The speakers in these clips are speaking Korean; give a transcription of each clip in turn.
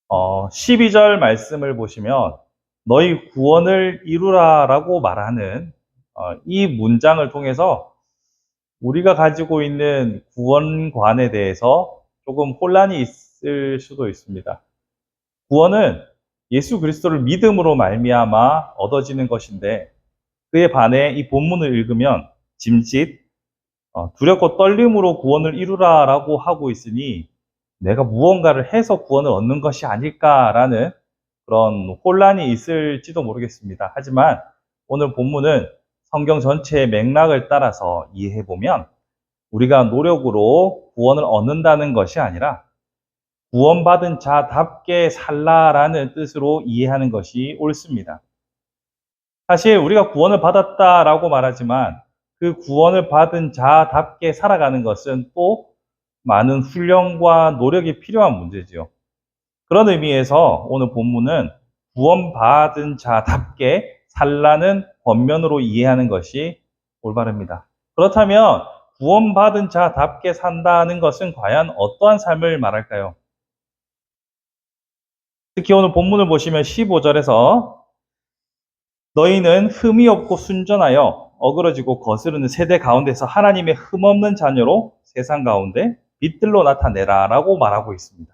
12절 말씀을 보시면 너희 구원을 이루라라고 말하는 이 문장을 통해서 우리가 가지고 있는 구원관에 대해서 조금 혼란이 있을 수도 있습니다. 구원은 예수 그리스도를 믿음으로 말미암아 얻어지는 것인데, 그에 반해 이 본문을 읽으면 짐짓 두렵고 떨림으로 구원을 이루라라고 하고 있으니 내가 무언가를 해서 구원을 얻는 것이 아닐까라는 그런 혼란이 있을지도 모르겠습니다. 하지만 오늘 본문은 성경 전체의 맥락을 따라서 이해해 보면 우리가 노력으로 구원을 얻는다는 것이 아니라 구원받은 자답게 살라라는 뜻으로 이해하는 것이 옳습니다. 사실 우리가 구원을 받았다라고 말하지만 그 구원을 받은 자답게 살아가는 것은 또 많은 훈련과 노력이 필요한 문제지요. 그런 의미에서 오늘 본문은 구원받은 자답게 살라는 권면으로 이해하는 것이 올바릅니다. 그렇다면 구원받은 자답게 산다는 것은 과연 어떠한 삶을 말할까요? 특히 오늘 본문을 보시면 15절에서 너희는 흠이 없고 순전하여 어그러지고 거스르는 세대 가운데서 하나님의 흠없는 자녀로 세상 가운데 빛들로 나타내라 라고 말하고 있습니다.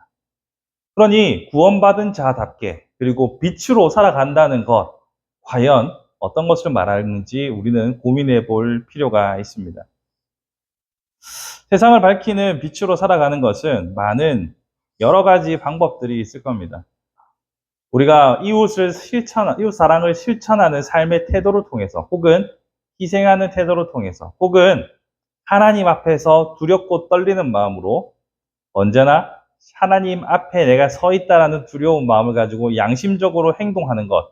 그러니 구원받은 자답게 그리고 빛으로 살아간다는 것, 과연 어떤 것을 말하는지 우리는 고민해 볼 필요가 있습니다. 세상을 밝히는 빛으로 살아가는 것은 많은 여러 가지 방법들이 있을 겁니다. 우리가 이웃 사랑을 실천하는 삶의 태도를 통해서, 혹은 희생하는 태도를 통해서, 혹은 하나님 앞에서 두렵고 떨리는 마음으로 언제나 하나님 앞에 내가 서 있다라는 두려운 마음을 가지고 양심적으로 행동하는 것,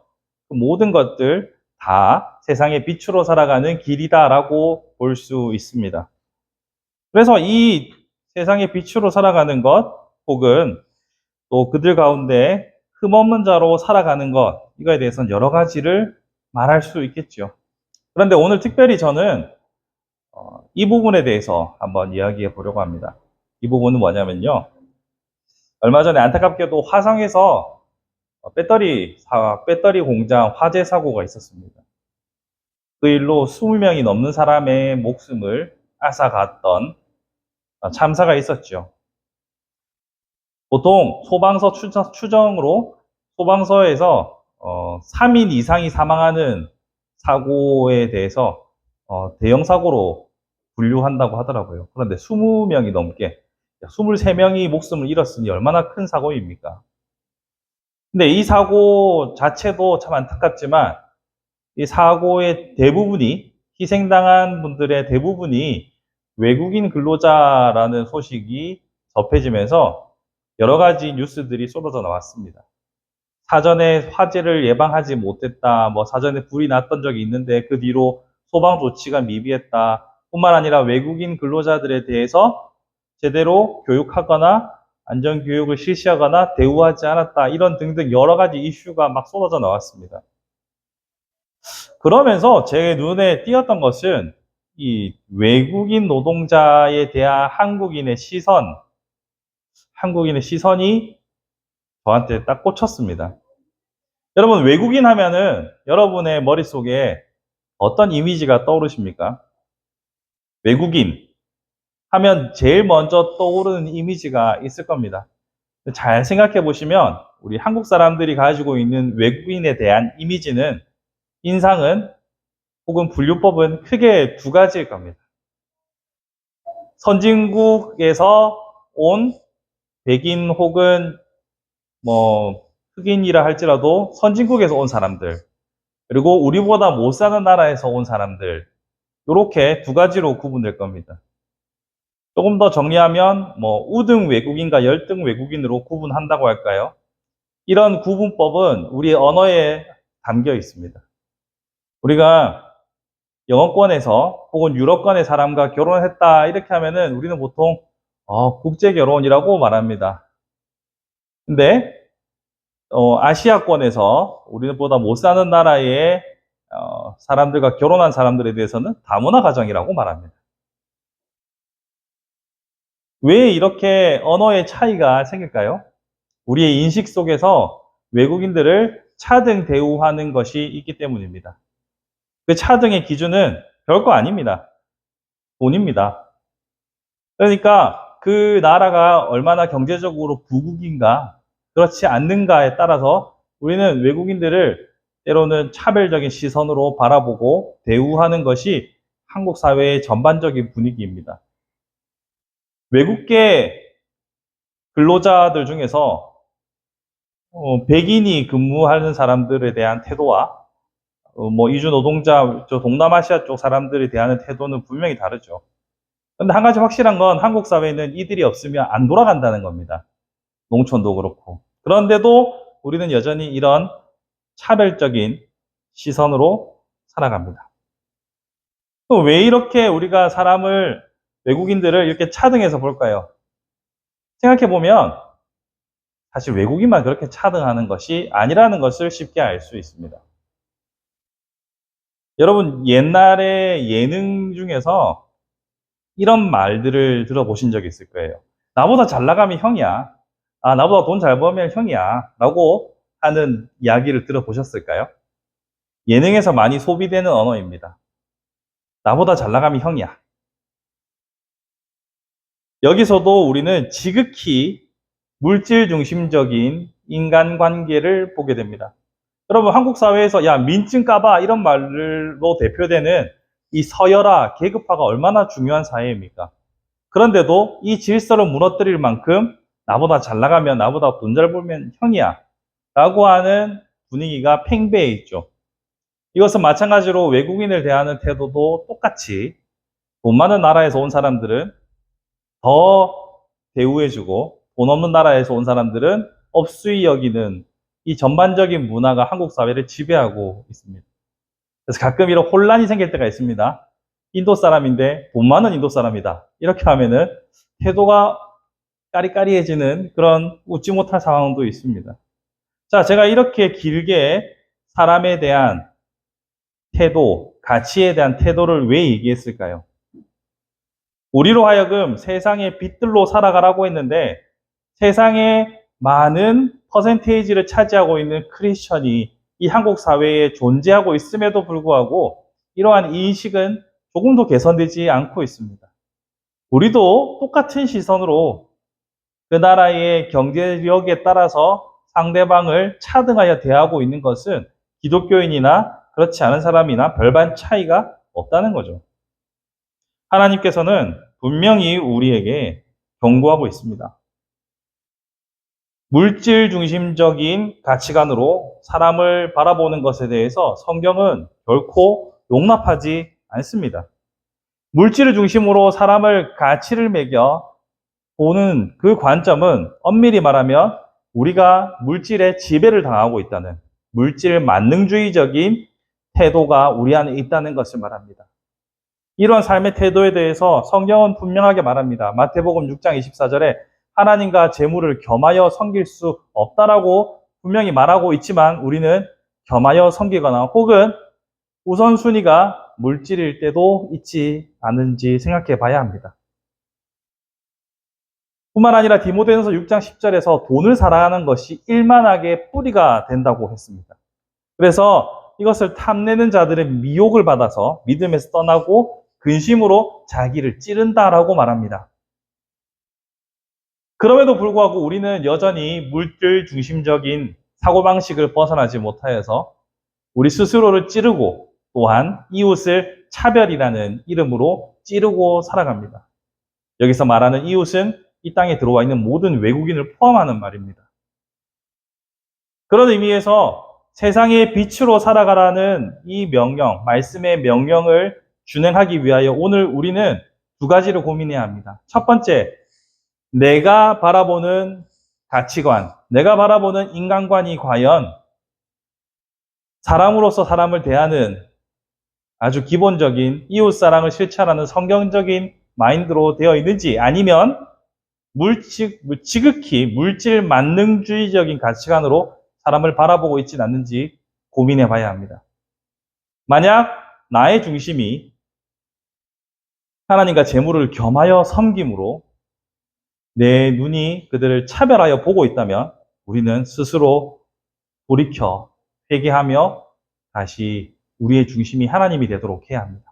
그 모든 것들 다 세상의 빛으로 살아가는 길이다라고 볼 수 있습니다. 그래서 이 세상의 빛으로 살아가는 것, 혹은 또 그들 가운데 흠없는 자로 살아가는 것, 이거에 대해서는 여러 가지를 말할 수 있겠죠. 그런데 오늘 특별히 저는 이 부분에 대해서 한번 이야기해 보려고 합니다. 이 부분은 뭐냐면요, 얼마 전에 안타깝게도 화성에서 배터리 공장 화재 사고가 있었습니다. 그 일로 20명이 넘는 사람의 목숨을 앗아갔던 참사가 있었죠. 보통 소방서 추정으로 소방서에서 3인 이상이 사망하는 사고에 대해서 대형 사고로 분류한다고 하더라고요. 그런데 20명이 넘게, 23명이 목숨을 잃었으니 얼마나 큰 사고입니까? 근데 이 사고 자체도 참 안타깝지만 이 사고의 대부분이, 희생당한 분들의 대부분이 외국인 근로자라는 소식이 접해지면서 여러 가지 뉴스들이 쏟아져 나왔습니다. 사전에 화재를 예방하지 못했다, 사전에 불이 났던 적이 있는데 그 뒤로 소방 조치가 미비했다, 뿐만 아니라 외국인 근로자들에 대해서 제대로 교육하거나 안전교육을 실시하거나 대우하지 않았다, 이런 등등 여러 가지 이슈가 막 쏟아져 나왔습니다. 그러면서 제 눈에 띄었던 것은 이 외국인 노동자에 대한 한국인의 시선이 저한테 딱 꽂혔습니다. 여러분, 외국인 하면은 여러분의 머릿속에 어떤 이미지가 떠오르십니까? 외국인 하면 제일 먼저 떠오르는 이미지가 있을 겁니다. 잘 생각해 보시면 우리 한국 사람들이 가지고 있는 외국인에 대한 인상은 혹은 분류법은 크게 두 가지일 겁니다. 선진국에서 온 백인 혹은 흑인이라 할지라도 선진국에서 온 사람들, 그리고 우리보다 못 사는 나라에서 온 사람들, 이렇게 두 가지로 구분될 겁니다. 조금 더 정리하면 우등 외국인과 열등 외국인으로 구분한다고 할까요? 이런 구분법은 우리 언어에 담겨 있습니다. 우리가 영어권에서 혹은 유럽권의 사람과 결혼했다 이렇게 하면은 우리는 보통 국제 결혼이라고 말합니다. 근데 아시아권에서 우리보다 못 사는 나라의 사람들과 결혼한 사람들에 대해서는 다문화 가정이라고 말합니다. 왜 이렇게 언어의 차이가 생길까요? 우리의 인식 속에서 외국인들을 차등 대우하는 것이 있기 때문입니다. 그 차등의 기준은 별거 아닙니다. 돈입니다. 그러니까 그 나라가 얼마나 경제적으로 부국인가, 그렇지 않는가에 따라서 우리는 외국인들을 때로는 차별적인 시선으로 바라보고 대우하는 것이 한국 사회의 전반적인 분위기입니다. 외국계 근로자들 중에서 백인이 근무하는 사람들에 대한 태도와 이주 노동자, 동남아시아 쪽 사람들에 대한 태도는 분명히 다르죠. 근데 한 가지 확실한 건 한국 사회는 이들이 없으면 안 돌아간다는 겁니다. 농촌도 그렇고. 그런데도 우리는 여전히 이런 차별적인 시선으로 살아갑니다. 또 왜 이렇게 우리가 외국인들을 이렇게 차등해서 볼까요? 생각해보면 사실 외국인만 그렇게 차등하는 것이 아니라는 것을 쉽게 알 수 있습니다. 여러분, 옛날에 예능 중에서 이런 말들을 들어보신 적이 있을 거예요. 나보다 잘 나가면 형이야. 나보다 돈 잘 벌면 형이야. 라고 하는 이야기를 들어보셨을까요? 예능에서 많이 소비되는 언어입니다. 나보다 잘 나가면 형이야. 여기서도 우리는 지극히 물질 중심적인 인간관계를 보게 됩니다. 여러분, 한국 사회에서 야, 민증 까봐 이런 말로 대표되는 이 서열화, 계급화가 얼마나 중요한 사회입니까? 그런데도 이 질서를 무너뜨릴 만큼 나보다 잘 나가면, 나보다 돈 잘 벌면 형이야 라고 하는 분위기가 팽배해 있죠. 이것은 마찬가지로 외국인을 대하는 태도도 똑같이 돈 많은 나라에서 온 사람들은 더 대우해주고 돈 없는 나라에서 온 사람들은 업수위 여기는 이 전반적인 문화가 한국 사회를 지배하고 있습니다. 그래서 가끔 이런 혼란이 생길 때가 있습니다. 인도 사람인데 돈 많은 인도 사람이다. 이렇게 하면은 태도가 까리까리해지는 그런 웃지 못할 상황도 있습니다. 자, 제가 이렇게 길게 사람에 대한 태도, 가치에 대한 태도를 왜 얘기했을까요? 우리로 하여금 세상의 빛들로 살아가라고 했는데 세상에 많은 퍼센테이지를 차지하고 있는 크리스천이 이 한국 사회에 존재하고 있음에도 불구하고 이러한 인식은 조금도 개선되지 않고 있습니다. 우리도 똑같은 시선으로 그 나라의 경제력에 따라서 상대방을 차등하여 대하고 있는 것은 기독교인이나 그렇지 않은 사람이나 별반 차이가 없다는 거죠. 하나님께서는 분명히 우리에게 경고하고 있습니다. 물질 중심적인 가치관으로 사람을 바라보는 것에 대해서 성경은 결코 용납하지 않습니다. 물질을 중심으로 사람을 가치를 매겨 보는 그 관점은 엄밀히 말하면 우리가 물질에 지배를 당하고 있다는 물질 만능주의적인 태도가 우리 안에 있다는 것을 말합니다. 이런 삶의 태도에 대해서 성경은 분명하게 말합니다. 마태복음 6장 24절에 하나님과 재물을 겸하여 섬길 수 없다라고 분명히 말하고 있지만 우리는 겸하여 섬기거나 혹은 우선순위가 물질일 때도 있지 않은지 생각해 봐야 합니다. 뿐만 아니라 디모데전서 6장 10절에서 돈을 사랑하는 것이 일만하게 뿌리가 된다고 했습니다. 그래서 이것을 탐내는 자들의 미혹을 받아서 믿음에서 떠나고 근심으로 자기를 찌른다라고 말합니다. 그럼에도 불구하고 우리는 여전히 물질 중심적인 사고방식을 벗어나지 못하여서 우리 스스로를 찌르고 또한 이웃을 차별이라는 이름으로 찌르고 살아갑니다. 여기서 말하는 이웃은 이 땅에 들어와 있는 모든 외국인을 포함하는 말입니다. 그런 의미에서 세상의 빛으로 살아가라는 이 명령, 말씀의 명령을 준행하기 위하여 오늘 우리는 두 가지를 고민해야 합니다. 첫 번째, 내가 바라보는 가치관, 내가 바라보는 인간관이 과연 사람으로서 사람을 대하는 아주 기본적인 이웃사랑을 실천하는 성경적인 마인드로 되어 있는지 아니면 지극히 물질 만능주의적인 가치관으로 사람을 바라보고 있지는 않는지 고민해 봐야 합니다. 만약 나의 중심이 하나님과 재물을 겸하여 섬김으로 내 눈이 그들을 차별하여 보고 있다면 우리는 스스로 돌이켜 회개하며 다시 우리의 중심이 하나님이 되도록 해야 합니다.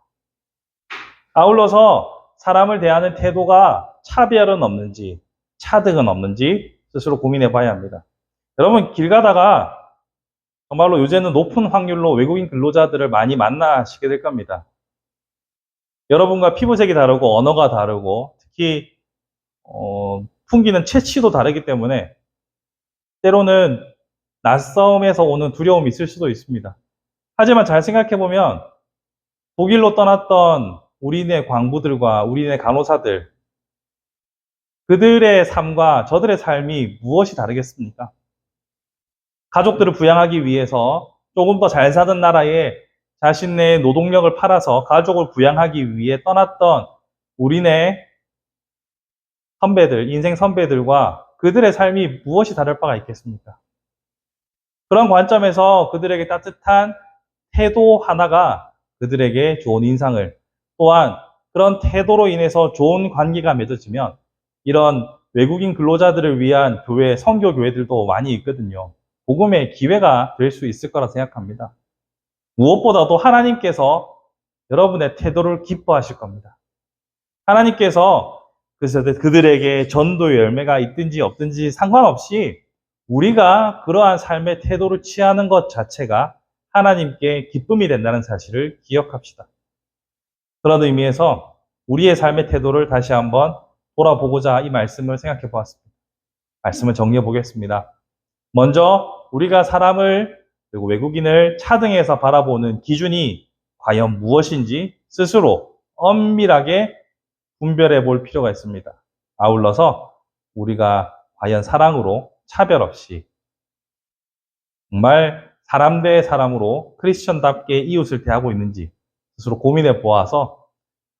아울러서 사람을 대하는 태도가 차별은 없는지, 차등은 없는지 스스로 고민해 봐야 합니다. 여러분, 길 가다가 정말로 요새는 높은 확률로 외국인 근로자들을 많이 만나시게 될 겁니다. 여러분과 피부색이 다르고 언어가 다르고 특히 풍기는 체취도 다르기 때문에 때로는 낯섦에서 오는 두려움이 있을 수도 있습니다. 하지만 잘 생각해보면 독일로 떠났던 우리네 광부들과 우리네 간호사들, 그들의 삶과 저들의 삶이 무엇이 다르겠습니까? 가족들을 부양하기 위해서 조금 더 잘 사는 나라에 자신의 노동력을 팔아서 가족을 부양하기 위해 떠났던 우리네 선배들, 인생 선배들과 그들의 삶이 무엇이 다를 바가 있겠습니까? 그런 관점에서 그들에게 따뜻한 태도 하나가 그들에게 좋은 인상을, 또한 그런 태도로 인해서 좋은 관계가 맺어지면 이런 외국인 근로자들을 위한 교회, 선교 교회들도 많이 있거든요. 복음의 기회가 될 수 있을 거라 생각합니다. 무엇보다도 하나님께서 여러분의 태도를 기뻐하실 겁니다. 하나님께서 그래서 그들에게 전도의 열매가 있든지 없든지 상관없이 우리가 그러한 삶의 태도를 취하는 것 자체가 하나님께 기쁨이 된다는 사실을 기억합시다. 그런 의미에서 우리의 삶의 태도를 다시 한번 돌아보고자 이 말씀을 생각해 보았습니다. 말씀을 정리해 보겠습니다. 먼저 우리가 사람을 그리고 외국인을 차등해서 바라보는 기준이 과연 무엇인지 스스로 엄밀하게 분별해 볼 필요가 있습니다. 아울러서 우리가 과연 사랑으로 차별 없이 정말 사람 대 사람으로 크리스천답게 이웃을 대하고 있는지 스스로 고민해 보아서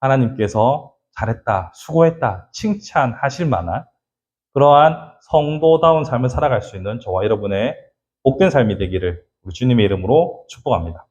하나님께서 잘했다, 수고했다, 칭찬하실 만한 그러한 성도다운 삶을 살아갈 수 있는 저와 여러분의 복된 삶이 되기를 우리 주님의 이름으로 축복합니다.